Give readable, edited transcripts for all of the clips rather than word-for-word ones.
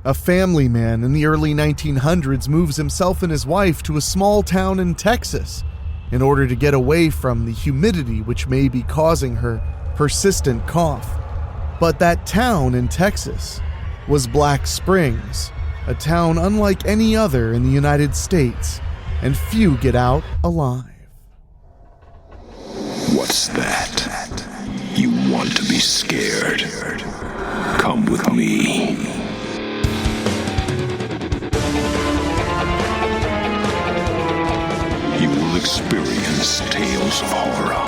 A family man in the early 1900s moves himself and his wife to a small town in Texas in order to get away from the humidity which may be causing her persistent cough. But that town in Texas was Black Springs, a town unlike any other in the United States, and few get out alive. What's that? You want to be scared? Come with me. You will experience tales of horror,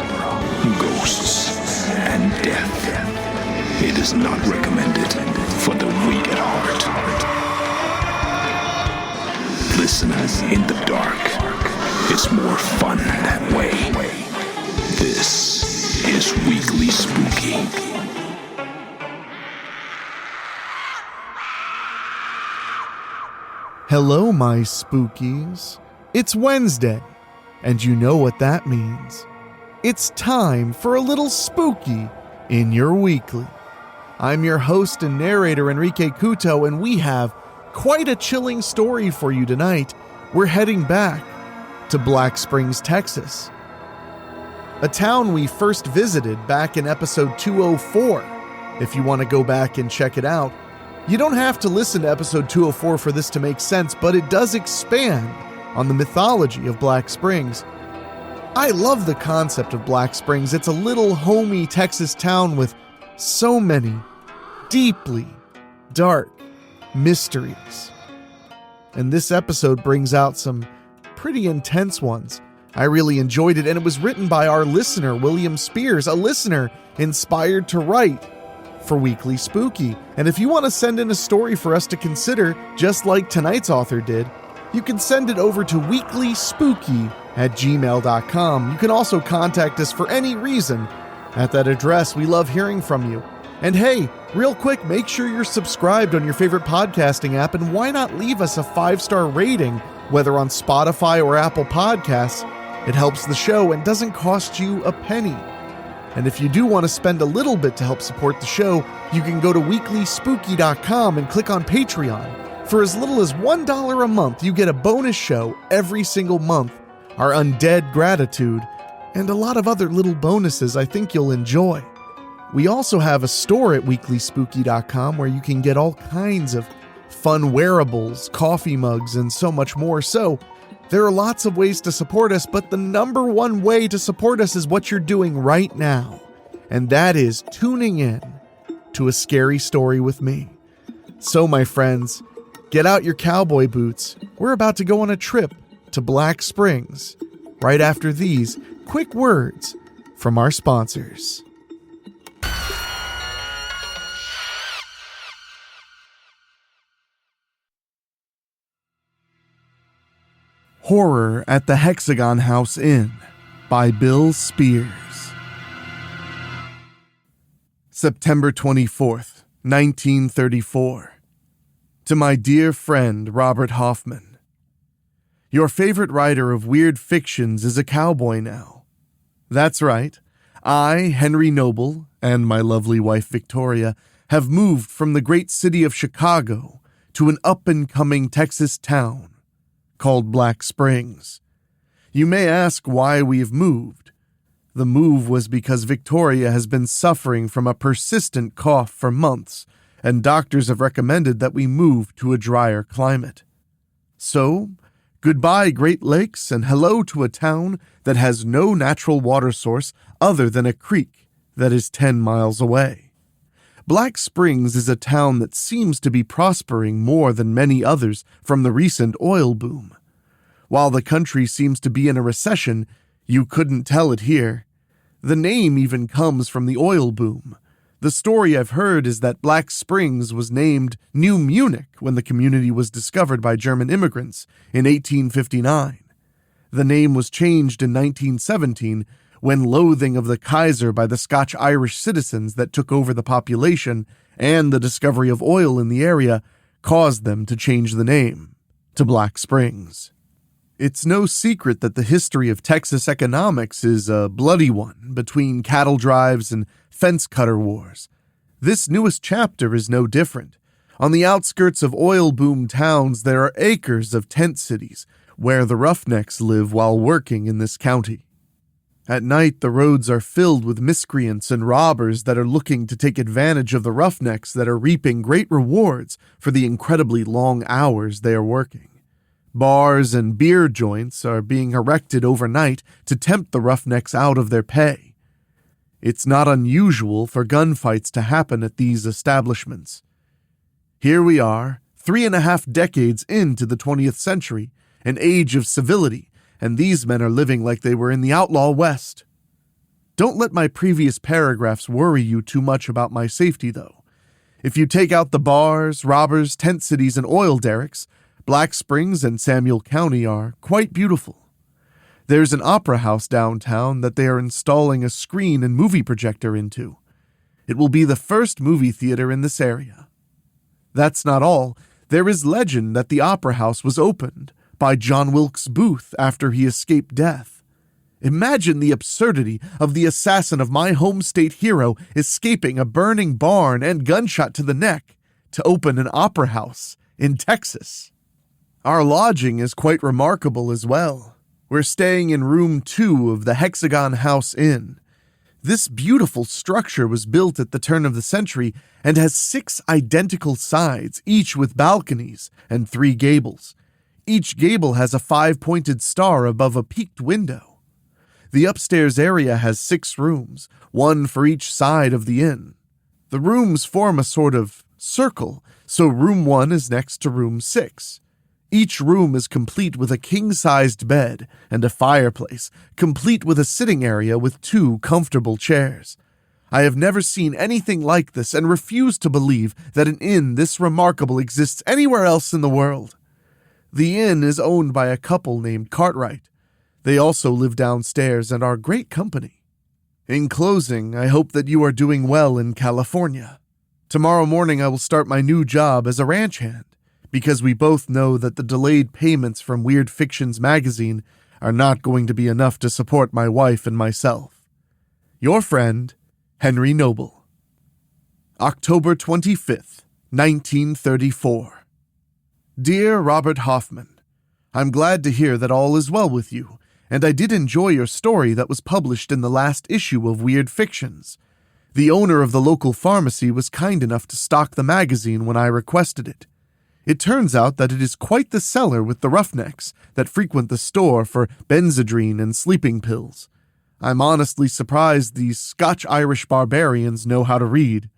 ghosts, and death. It is not recommended for the weak at heart. Listen in the dark. It's more fun that way. This is Weekly Spooky. Hello, my spookies. It's Wednesday, and you know what that means. It's time for a little spooky in your weekly. I'm your host and narrator, Enrique Couto, and we have quite a chilling story for you tonight. We're heading back to Black Springs, Texas, a town we first visited back in episode 204. If you want to go back and check it out, you don't have to listen to episode 204 for this to make sense, but it does expand on the mythology of Black Springs. I love the concept of Black Springs. It's a little homey Texas town with so many deeply dark mysteries. And this episode brings out some pretty intense ones. I really enjoyed it, and it was written by our listener, William Spears, a listener inspired to write for Weekly Spooky. And if you want to send in a story for us to consider, just like tonight's author did, you can send it over to weeklyspooky@gmail.com. You can also contact us for any reason at that address. We love hearing from you. And hey, real quick, make sure you're subscribed on your favorite podcasting app, and why not leave us a 5-star rating, whether on Spotify or Apple Podcasts. It helps the show and doesn't cost you a penny. And if you do want to spend a little bit to help support the show, you can go to weeklyspooky.com and click on Patreon. For as little as $1 a month, you get a bonus show every single month, our Undead Gratitude, and a lot of other little bonuses I think you'll enjoy. We also have a store at weeklyspooky.com where you can get all kinds of fun wearables, coffee mugs, and so much more. So there are lots of ways to support us, but the number one way to support us is what you're doing right now, and that is tuning in to a scary story with me. So, my friends, get out your cowboy boots. We're about to go on a trip to Black Springs right after these quick words from our sponsors. Horror at the Hexagon House Inn by Bill Spears. September 24th, 1934. To my dear friend Robert Hoffman. Your favorite writer of weird fictions is a cowboy now. That's right. I, Henry Noble, and my lovely wife Victoria have moved from the great city of Chicago to an up-and-coming Texas town called Black Springs. You may ask why we've moved. The move was because Victoria has been suffering from a persistent cough for months, and doctors have recommended that we move to a drier climate. So, goodbye Great Lakes and hello to a town that has no natural water source other than a creek that is 10 miles away. Black Springs is a town that seems to be prospering more than many others from the recent oil boom. While the country seems to be in a recession, you couldn't tell it here. The name even comes from the oil boom. The story I've heard is that Black Springs was named New Munich when the community was discovered by German immigrants in 1859. The name was changed in 1917 when loathing of the Kaiser by the Scotch-Irish citizens that took over the population and the discovery of oil in the area caused them to change the name to Black Springs. It's no secret that the history of Texas economics is a bloody one between cattle drives and fence cutter wars. This newest chapter is no different. On the outskirts of oil boom towns, there are acres of tent cities where the roughnecks live while working in this county. At night, the roads are filled with miscreants and robbers that are looking to take advantage of the roughnecks that are reaping great rewards for the incredibly long hours they are working. Bars and beer joints are being erected overnight to tempt the roughnecks out of their pay. It's not unusual for gunfights to happen at these establishments. Here we are, 3.5 decades into the 20th century, an age of civility, and these men are living like they were in the outlaw West. Don't let my previous paragraphs worry you too much about my safety, though. If you take out the bars, robbers, tent cities, and oil derricks, Black Springs and Samuel County are quite beautiful. There's an opera house downtown that they are installing a screen and movie projector into. It will be the first movie theater in this area. That's not all. There is legend that the opera house was opened by John Wilkes Booth after he escaped death. Imagine the absurdity of the assassin of my home state hero escaping a burning barn and gunshot to the neck to open an opera house in Texas. Our lodging is quite remarkable as well. We're staying in room 2 of the Hexagon House Inn. This beautiful structure was built at the turn of the century and has 6 identical sides, each with balconies and 3 gables. Each gable has a 5-pointed star above a peaked window. The upstairs area has 6 rooms, 1 for each side of the inn. The rooms form a sort of circle, so room 1 is next to room 6. Each room is complete with a king-sized bed and a fireplace, complete with a sitting area with 2 comfortable chairs. I have never seen anything like this and refuse to believe that an inn this remarkable exists anywhere else in the world. The inn is owned by a couple named Cartwright. They also live downstairs and are great company. In closing, I hope that you are doing well in California. Tomorrow morning I will start my new job as a ranch hand, because we both know that the delayed payments from Weird Fictions magazine are not going to be enough to support my wife and myself. Your friend, Henry Noble. October 25th, 1934. Dear Robert Hoffman, I'm glad to hear that all is well with you, and I did enjoy your story that was published in the last issue of Weird Fictions. The owner of the local pharmacy was kind enough to stock the magazine when I requested it. It turns out that it is quite the seller with the roughnecks that frequent the store for Benzedrine and sleeping pills. I'm honestly surprised these Scotch-Irish barbarians know how to read.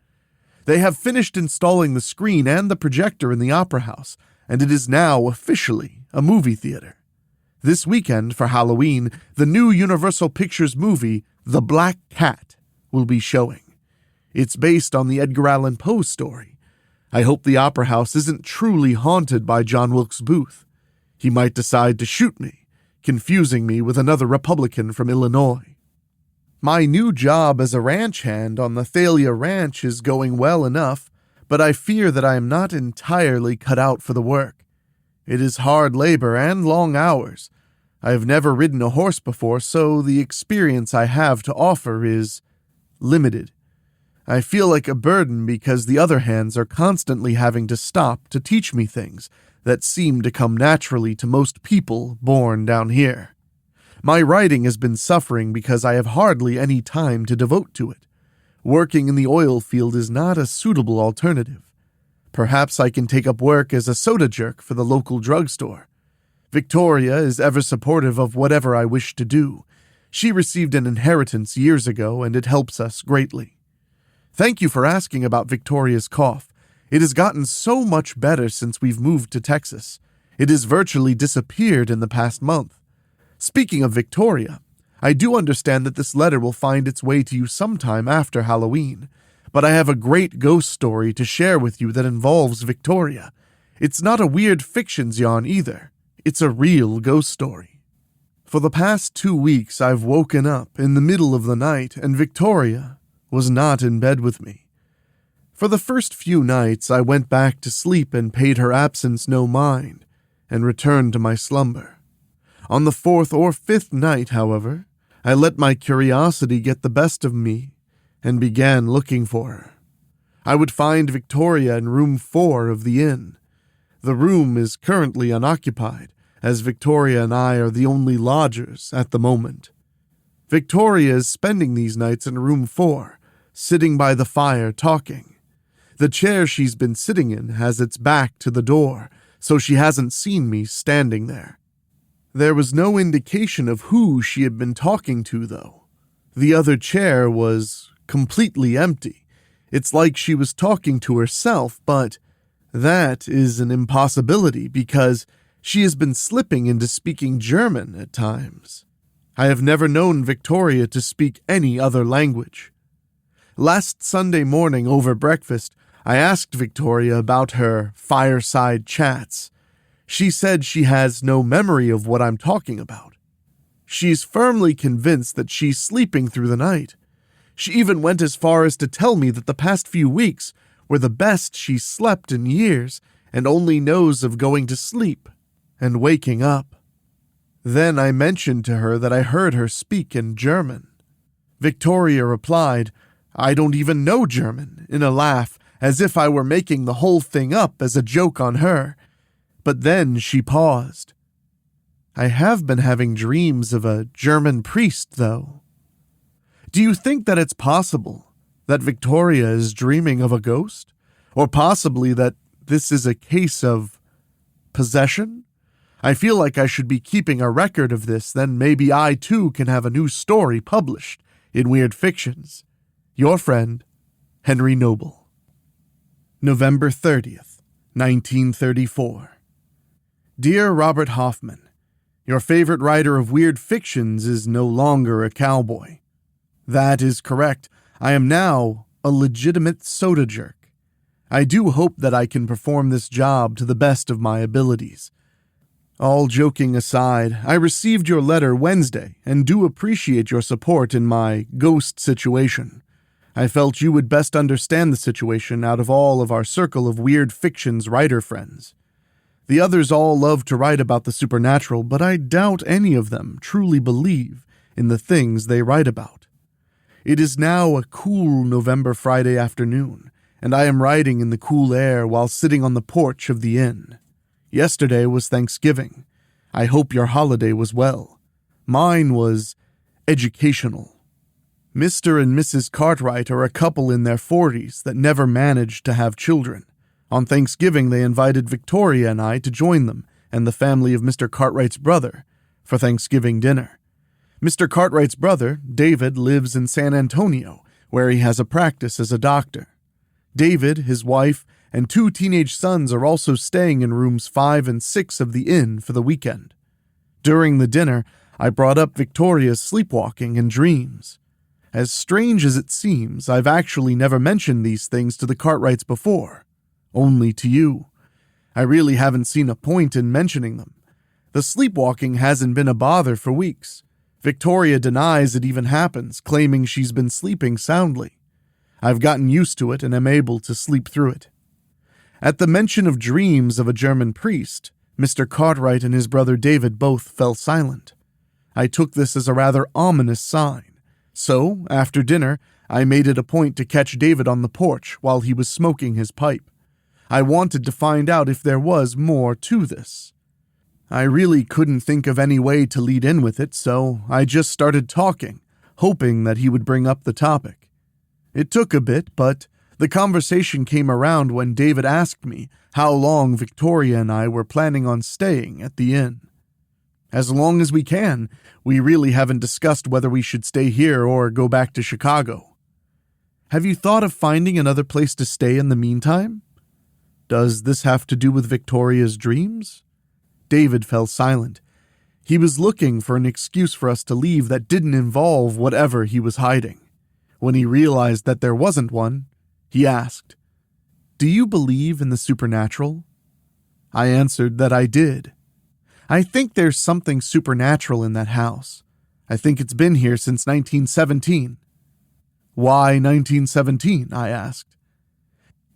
They have finished installing the screen and the projector in the opera house, and it is now officially a movie theater. This weekend, for Halloween, the new Universal Pictures movie, The Black Cat, will be showing. It's based on the Edgar Allan Poe story. I hope the opera house isn't truly haunted by John Wilkes Booth. He might decide to shoot me, confusing me with another Republican from Illinois. My new job as a ranch hand on the Thalia Ranch is going well enough, but I fear that I am not entirely cut out for the work. It is hard labor and long hours. I have never ridden a horse before, so the experience I have to offer is limited. I feel like a burden because the other hands are constantly having to stop to teach me things that seem to come naturally to most people born down here. My writing has been suffering because I have hardly any time to devote to it. Working in the oil field is not a suitable alternative. Perhaps I can take up work as a soda jerk for the local drugstore. Victoria is ever supportive of whatever I wish to do. She received an inheritance years ago, and it helps us greatly. Thank you for asking about Victoria's cough. It has gotten so much better since we've moved to Texas. It has virtually disappeared in the past month. Speaking of Victoria, I do understand that this letter will find its way to you sometime after Halloween, but I have a great ghost story to share with you that involves Victoria. It's not a Weird Fictions yarn either. It's a real ghost story. For the past 2 weeks, I've woken up in the middle of the night, and Victoria was not in bed with me. For the first few nights, I went back to sleep and paid her absence no mind, and returned to my slumber. On the 4th or 5th night, however, I let my curiosity get the best of me and began looking for her. I would find Victoria in room 4 of the inn. The room is currently unoccupied, as Victoria and I are the only lodgers at the moment. Victoria is spending these nights in room 4, sitting by the fire talking. The chair she's been sitting in has its back to the door, so she hasn't seen me standing there. There was no indication of who she had been talking to, though. The other chair was completely empty. It's like she was talking to herself, but that is an impossibility because she has been slipping into speaking German at times. I have never known Victoria to speak any other language. Last Sunday morning over breakfast, I asked Victoria about her fireside chats. She said she has no memory of what I'm talking about. She's firmly convinced that she's sleeping through the night. She even went as far as to tell me that the past few weeks were the best she's slept in years and only knows of going to sleep and waking up. Then I mentioned to her that I heard her speak in German. Victoria replied, "I don't even know German," in a laugh, as if I were making the whole thing up as a joke on her. But then she paused. I have been having dreams of a German priest, though. Do you think that it's possible that Victoria is dreaming of a ghost? Or possibly that this is a case of possession? I feel like I should be keeping a record of this, then maybe I too can have a new story published in Weird Fictions. Your friend, Henry Noble. November 30th, 1934. Dear Robert Hoffman, your favorite writer of Weird Fictions is no longer a cowboy. That is correct. I am now a legitimate soda jerk. I do hope that I can perform this job to the best of my abilities. All joking aside, I received your letter Wednesday and do appreciate your support in my ghost situation. I felt you would best understand the situation out of all of our circle of Weird Fictions writer friends. The others all love to write about the supernatural, but I doubt any of them truly believe in the things they write about. It is now a cool November Friday afternoon, and I am riding in the cool air while sitting on the porch of the inn. Yesterday was Thanksgiving. I hope your holiday was well. Mine was educational. Mr. and Mrs. Cartwright are a couple in their 40s that never managed to have children. On Thanksgiving, they invited Victoria and I to join them and the family of Mr. Cartwright's brother for Thanksgiving dinner. Mr. Cartwright's brother, David, lives in San Antonio, where he has a practice as a doctor. David, his wife, and 2 teenage sons are also staying in rooms 5 and 6 of the inn for the weekend. During the dinner, I brought up Victoria's sleepwalking and dreams. As strange as it seems, I've actually never mentioned these things to the Cartwrights before. Only to you. I really haven't seen a point in mentioning them. The sleepwalking hasn't been a bother for weeks. Victoria denies it even happens, claiming she's been sleeping soundly. I've gotten used to it and am able to sleep through it. At the mention of dreams of a German priest, Mr. Cartwright and his brother David both fell silent. I took this as a rather ominous sign. So, after dinner, I made it a point to catch David on the porch while he was smoking his pipe. I wanted to find out if there was more to this. I really couldn't think of any way to lead in with it, so I just started talking, hoping that he would bring up the topic. It took a bit, but the conversation came around when David asked me how long Victoria and I were planning on staying at the inn. As long as we can. We really haven't discussed whether we should stay here or go back to Chicago. Have you thought of finding another place to stay in the meantime? Does this have to do with Victoria's dreams? David fell silent. He was looking for an excuse for us to leave that didn't involve whatever he was hiding. When he realized that there wasn't one, he asked, "Do you believe in the supernatural?" I answered that I did. I think there's something supernatural in that house. I think it's been here since 1917. Why 1917? I asked.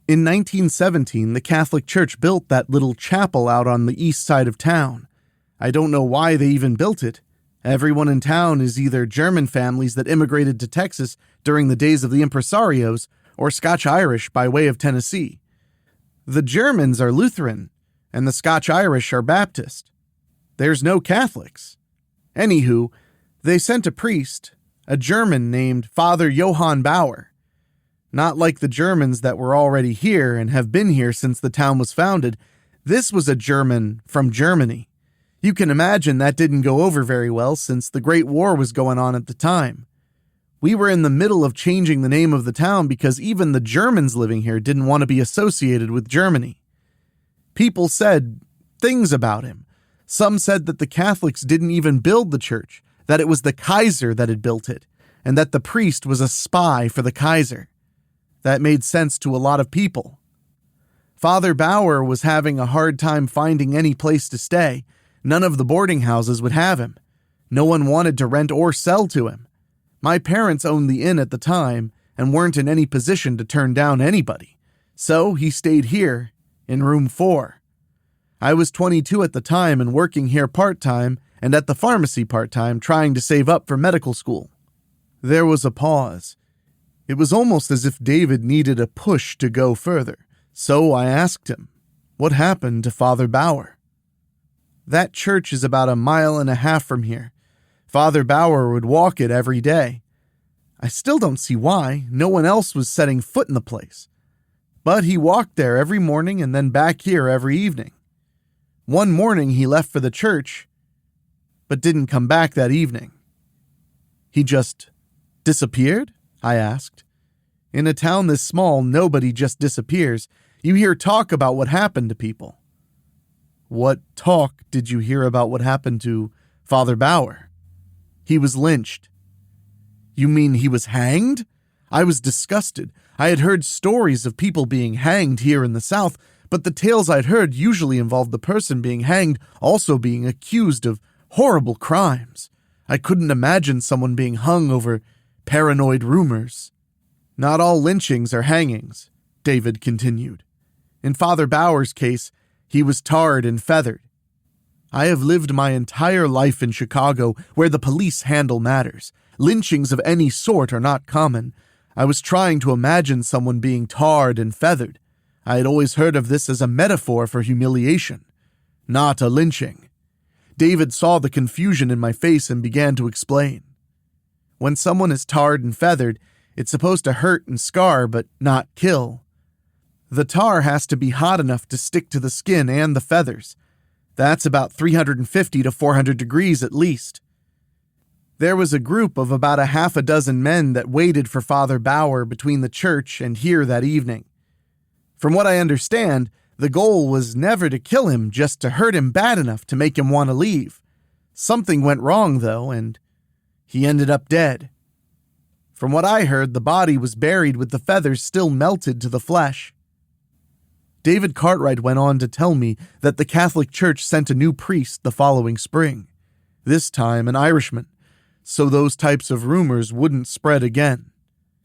In 1917, the Catholic Church built that little chapel out on the east side of town. I don't know why they even built it. Everyone in town is either German families that immigrated to Texas during the days of the impresarios, or Scotch-Irish by way of Tennessee. The Germans are Lutheran, and the Scotch-Irish are Baptist. There's no Catholics. Anywho, they sent a priest, a German named Father Johann Bauer. Not like the Germans that were already here and have been here since the town was founded. This was a German from Germany. You can imagine that didn't go over very well since the Great War was going on at the time. We were in the middle of changing the name of the town because even the Germans living here didn't want to be associated with Germany. People said things about him. Some said that the Catholics didn't even build the church, that it was the Kaiser that had built it, and that the priest was a spy for the Kaiser. That made sense to a lot of people. Father Bauer was having a hard time finding any place to stay. None of the boarding houses would have him. No one wanted to rent or sell to him. My parents owned the inn at the time and weren't in any position to turn down anybody. So he stayed here, in room 4. I was 22 at the time and working here part-time and at the pharmacy part-time trying to save up for medical school. There was a pause. It was almost as if David needed a push to go further. So I asked him, what happened to Father Bauer? That church is about 1.5 miles from here. Father Bauer would walk it every day. I still don't see why. No one else was setting foot in the place. But he walked there every morning and then back here every evening. One morning he left for the church, but didn't come back that evening. He just disappeared? I asked. In a town this small, nobody just disappears. You hear talk about what happened to people. What talk did you hear about what happened to Father Bauer? He was lynched. You mean he was hanged? I was disgusted. I had heard stories of people being hanged here in the South, but the tales I'd heard usually involved the person being hanged also being accused of horrible crimes. I couldn't imagine someone being hung over paranoid rumors. Not all lynchings are hangings, David continued. In Father Bauer's case, he was tarred and feathered. I have lived my entire life in Chicago where the police handle matters. Lynchings of any sort are not common. I was trying to imagine someone being tarred and feathered. I had always heard of this as a metaphor for humiliation, not a lynching. David saw the confusion in my face and began to explain. When someone is tarred and feathered, it's supposed to hurt and scar but not kill. The tar has to be hot enough to stick to the skin and the feathers. That's about 350 to 400 degrees at least. There was a group of about 6 men that waited for Father Bauer between the church and here that evening. From what I understand, the goal was never to kill him, just to hurt him bad enough to make him want to leave. Something went wrong, though, and he ended up dead. From what I heard, the body was buried with the feathers still melted to the flesh. David Cartwright went on to tell me that the Catholic Church sent a new priest the following spring, this time an Irishman, so those types of rumors wouldn't spread again.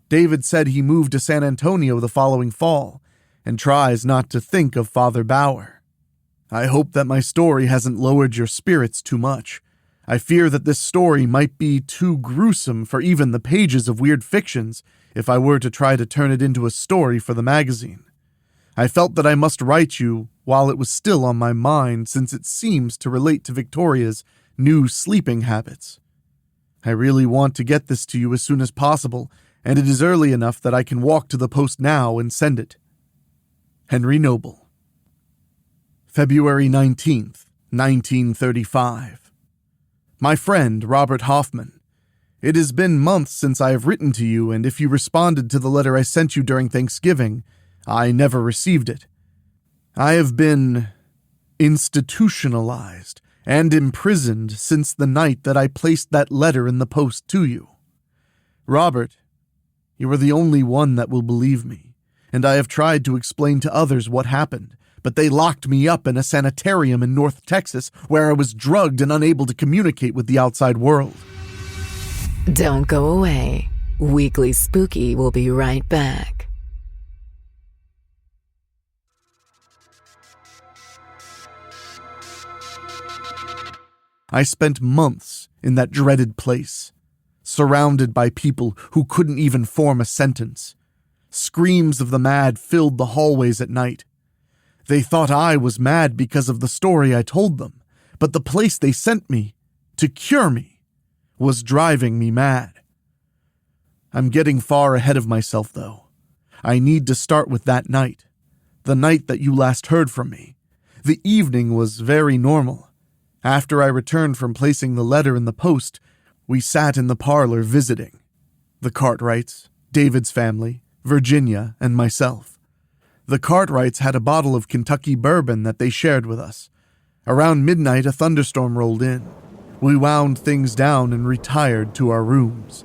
David said he moved to San Antonio the following fall and tries not to think of Father Bauer. I hope that my story hasn't lowered your spirits too much. I fear that this story might be too gruesome for even the pages of Weird Fictions if I were to try to turn it into a story for the magazine. I felt that I must write you while it was still on my mind, since it seems to relate to Victoria's new sleeping habits. I really want to get this to you as soon as possible, and it is early enough that I can walk to the post now and send it. Henry Noble. February 19th, 1935. My friend, Robert Hoffman. It has been months since I have written to you, and if you responded to the letter I sent you during Thanksgiving, I never received it. I have been institutionalized and imprisoned since the night that I placed that letter in the post to you. Robert, you are the only one that will believe me, and I have tried to explain to others what happened, but they locked me up in a sanitarium in North Texas where I was drugged and unable to communicate with the outside world. Don't go away. Weekly Spooky will be right back. I spent months in that dreaded place, surrounded by people who couldn't even form a sentence, Screams of the mad filled the hallways at night. They thought I was mad because of the story I told them, but the place they sent me to cure me was driving me mad. I'm getting far ahead of myself, though. I need to start with that night, the night that you last heard from me. The evening was very normal. After I returned from placing the letter in the post, we sat in the parlor visiting. The Cartwrights, David's family, Virginia, and myself. The Cartwrights had a bottle of Kentucky bourbon that they shared with us. Around midnight, a thunderstorm rolled in. We wound things down and retired to our rooms.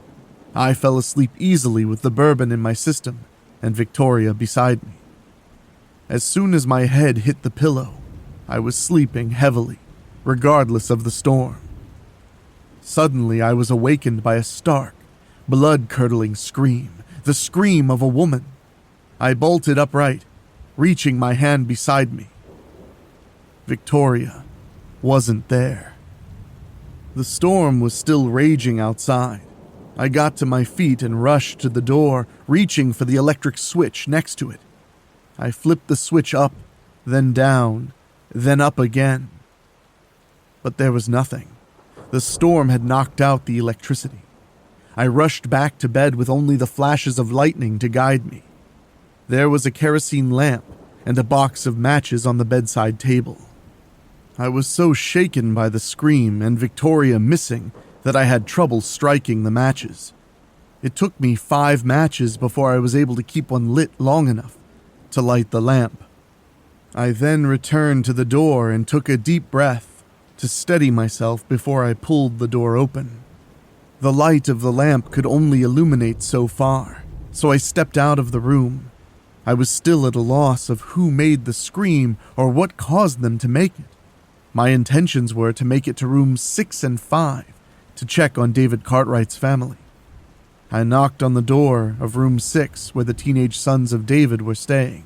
I fell asleep easily with the bourbon in my system and Victoria beside me. As soon as my head hit the pillow, I was sleeping heavily, regardless of the storm. Suddenly, I was awakened by a stark, blood-curdling scream, the scream of a woman. I bolted upright, reaching my hand beside me. Victoria wasn't there. The storm was still raging outside. I got to my feet and rushed to the door, reaching for the electric switch next to it. I flipped the switch up, then down, then up again. But there was nothing. The storm had knocked out the electricity. I rushed back to bed with only the flashes of lightning to guide me. There was a kerosene lamp and a box of matches on the bedside table. I was so shaken by the scream and Victoria missing that I had trouble striking the matches. It took me 5 matches before I was able to keep one lit long enough to light the lamp. I then returned to the door and took a deep breath to steady myself before I pulled the door open. The light of the lamp could only illuminate so far, so I stepped out of the room. I was still at a loss of who made the scream or what caused them to make it. My intentions were to make it to rooms 6 and 5 to check on David Cartwright's family. I knocked on the door of room 6 where the teenage sons of David were staying.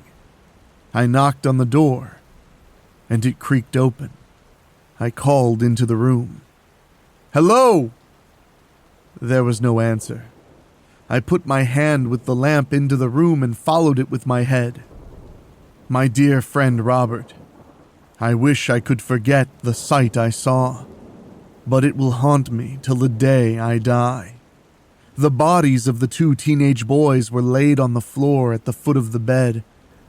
I knocked on the door, and it creaked open. I called into the room. "Hello!" There was no answer. I put my hand with the lamp into the room and followed it with my head. My dear friend Robert, I wish I could forget the sight I saw, but it will haunt me till the day I die. The bodies of the 2 teenage boys were laid on the floor at the foot of the bed,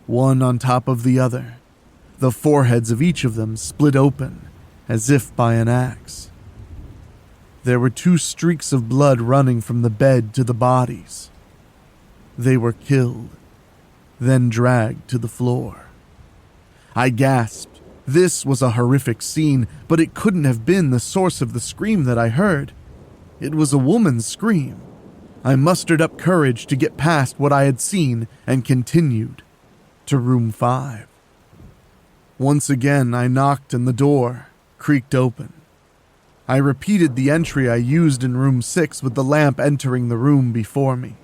one on top of the other. The foreheads of each of them split open, as if by an axe. There were 2 streaks of blood running from the bed to the bodies. They were killed, then dragged to the floor. I gasped. This was a horrific scene, but it couldn't have been the source of the scream that I heard. It was a woman's scream. I mustered up courage to get past what I had seen and continued to room 5. Once again, I knocked and the door creaked open. I repeated the entry I used in room 6 with the lamp entering the room before me.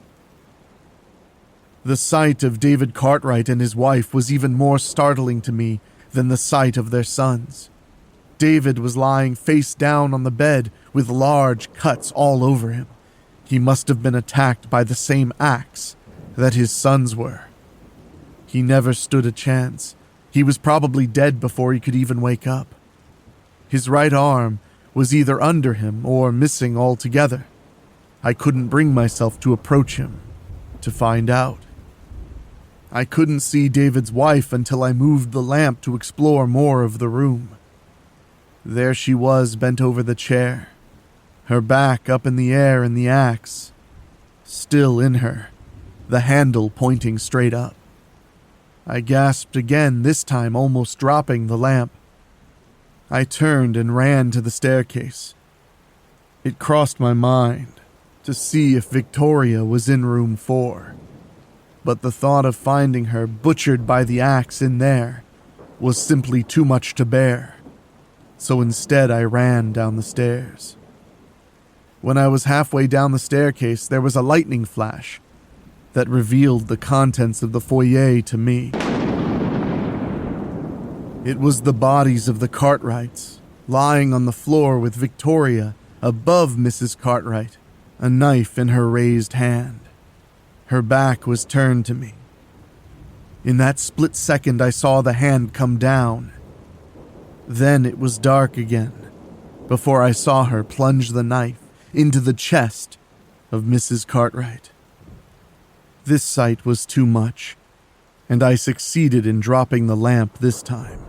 The sight of David Cartwright and his wife was even more startling to me than the sight of their sons. David was lying face down on the bed with large cuts all over him. He must have been attacked by the same axe that his sons were. He never stood a chance. He was probably dead before he could even wake up. His right arm was either under him or missing altogether. I couldn't bring myself to approach him to find out. I couldn't see David's wife until I moved the lamp to explore more of the room. There she was, bent over the chair, her back up in the air and the axe still in her, the handle pointing straight up. I gasped again, this time almost dropping the lamp. I turned and ran to the staircase. It crossed my mind to see if Victoria was in room 4, but the thought of finding her butchered by the axe in there was simply too much to bear, so instead I ran down the stairs. When I was halfway down the staircase, there was a lightning flash that revealed the contents of the foyer to me. It was the bodies of the Cartwrights, lying on the floor with Victoria above Mrs. Cartwright, a knife in her raised hand. Her back was turned to me. In that split second, I saw the hand come down. Then it was dark again, before I saw her plunge the knife into the chest of Mrs. Cartwright. This sight was too much, and I succeeded in dropping the lamp this time.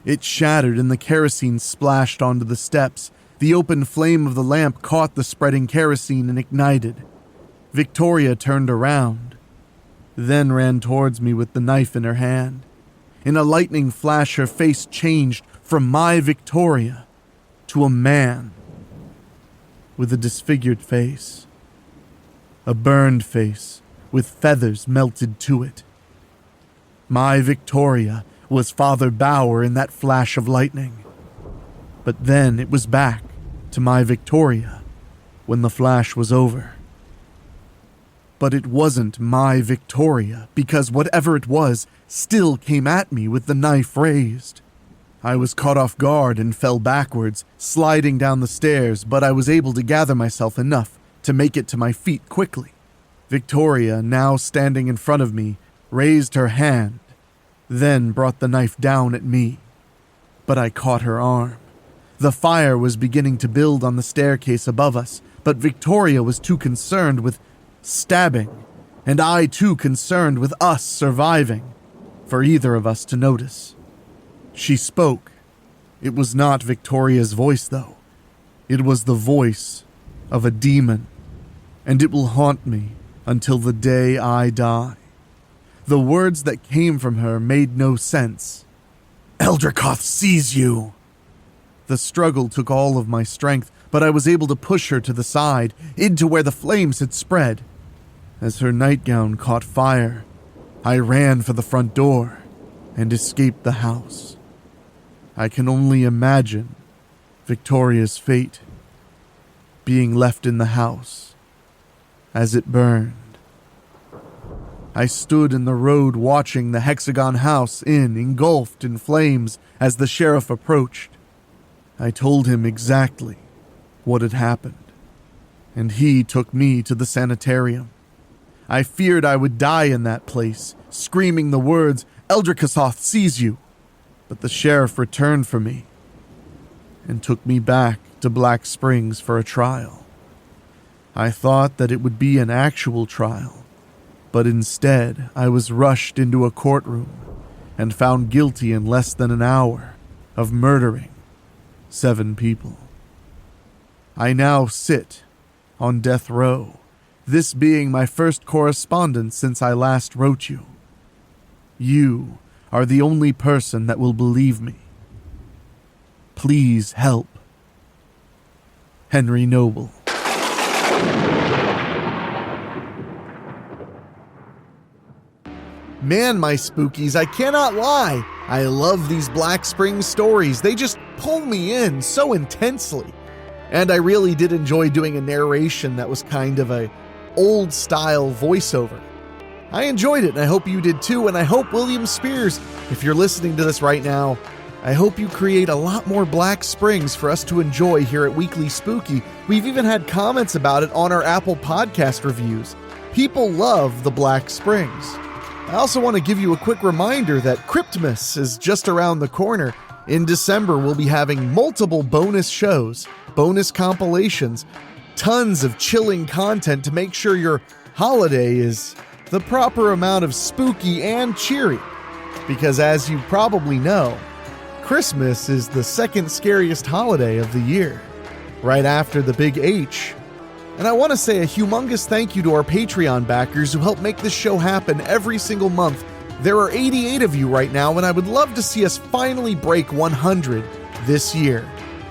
It shattered and the kerosene splashed onto the steps. The open flame of the lamp caught the spreading kerosene and ignited. Victoria turned around, then ran towards me with the knife in her hand. In a lightning flash, her face changed from my Victoria to a man with a disfigured face. A burned face with feathers melted to it. My Victoria was Father Bauer in that flash of lightning. But then it was back to my Victoria when the flash was over. But it wasn't my Victoria, because whatever it was still came at me with the knife raised. I was caught off guard and fell backwards, sliding down the stairs, but I was able to gather myself enough to make it to my feet quickly. Victoria, now standing in front of me, raised her hand, then brought the knife down at me. But I caught her arm. The fire was beginning to build on the staircase above us, but Victoria was too concerned with stabbing, and I too concerned with us surviving, for either of us to notice. She spoke. It was not Victoria's voice, though. It was the voice of a demon, and it will haunt me until the day I die. The words that came from her made no sense. "Eldrakoth sees you!" The struggle took all of my strength, but I was able to push her to the side, into where the flames had spread. As her nightgown caught fire, I ran for the front door and escaped the house. I can only imagine Victoria's fate, being left in the house as it burned. I stood in the road watching the Hexagon house engulfed in flames as the sheriff approached. I told him exactly what had happened, and he took me to the sanitarium. I feared I would die in that place, screaming the words, "Eldrakoth sees you!" But the sheriff returned for me and took me back to Black Springs for a trial. I thought that it would be an actual trial, but instead I was rushed into a courtroom and found guilty in less than an hour of murdering 7 people. I now sit on death row, this being my first correspondence since I last wrote you. You are the only person that will believe me. Please help. Henry Noble. Man, my spookies, I cannot lie. I love these Black Springs stories. They just pull me in so intensely. And I really did enjoy doing a narration that was kind of a old-style voiceover. I enjoyed it, and I hope you did too, and I hope William Spears, if you're listening to this right now, I hope you create a lot more Black Springs for us to enjoy here at Weekly Spooky. We've even had comments about it on our Apple Podcast reviews. People love the Black Springs. I also want to give you a quick reminder that Cryptmas is just around the corner. In December, we'll be having multiple bonus shows, bonus compilations, tons of chilling content to make sure your holiday is the proper amount of spooky and cheery. Because as you probably know, Christmas is the second scariest holiday of the year, right after the Big H. And I want to say a humongous thank you to our Patreon backers who help make this show happen every single month. There are 88 of you right now, and I would love to see us finally break 100 this year.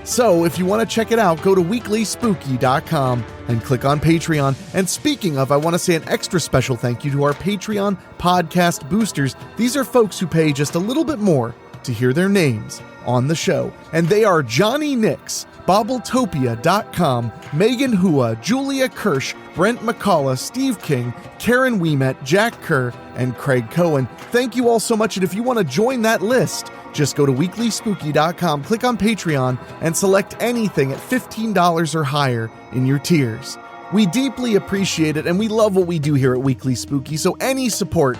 So if you want to check it out, go to weeklyspooky.com and click on Patreon. And speaking of, I want to say an extra special thank you to our Patreon podcast boosters. These are folks who pay just a little bit more to hear their names on the show. And they are Johnny Nix, Bobbletopia.com, Megan Hua, Julia Kirsch, Brent McCullough, Steve King, Karen Weemet, Jack Kerr, and Craig Cohen. Thank you all so much, and if you want to join that list, just go to weeklyspooky.com, click on Patreon, and select anything at $15 or higher in your tiers. We deeply appreciate it, and we love what we do here at Weekly Spooky, so any support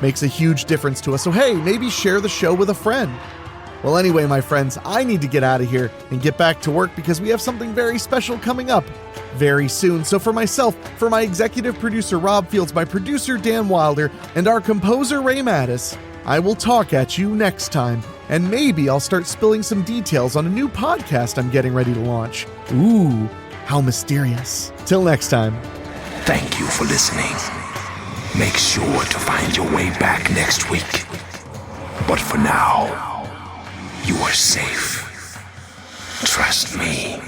makes a huge difference to us. So hey, maybe share the show with a friend. Well, anyway, my friends, I need to get out of here and get back to work because we have something very special coming up very soon. So for myself, for my executive producer Rob Fields, my producer Dan Wilder, and our composer Ray Mattis, I will talk at you next time. And maybe I'll start spilling some details on a new podcast I'm getting ready to launch. Ooh, how mysterious. Till next time. Thank you for listening. Make sure to find your way back next week. But for now, you are safe. Trust me.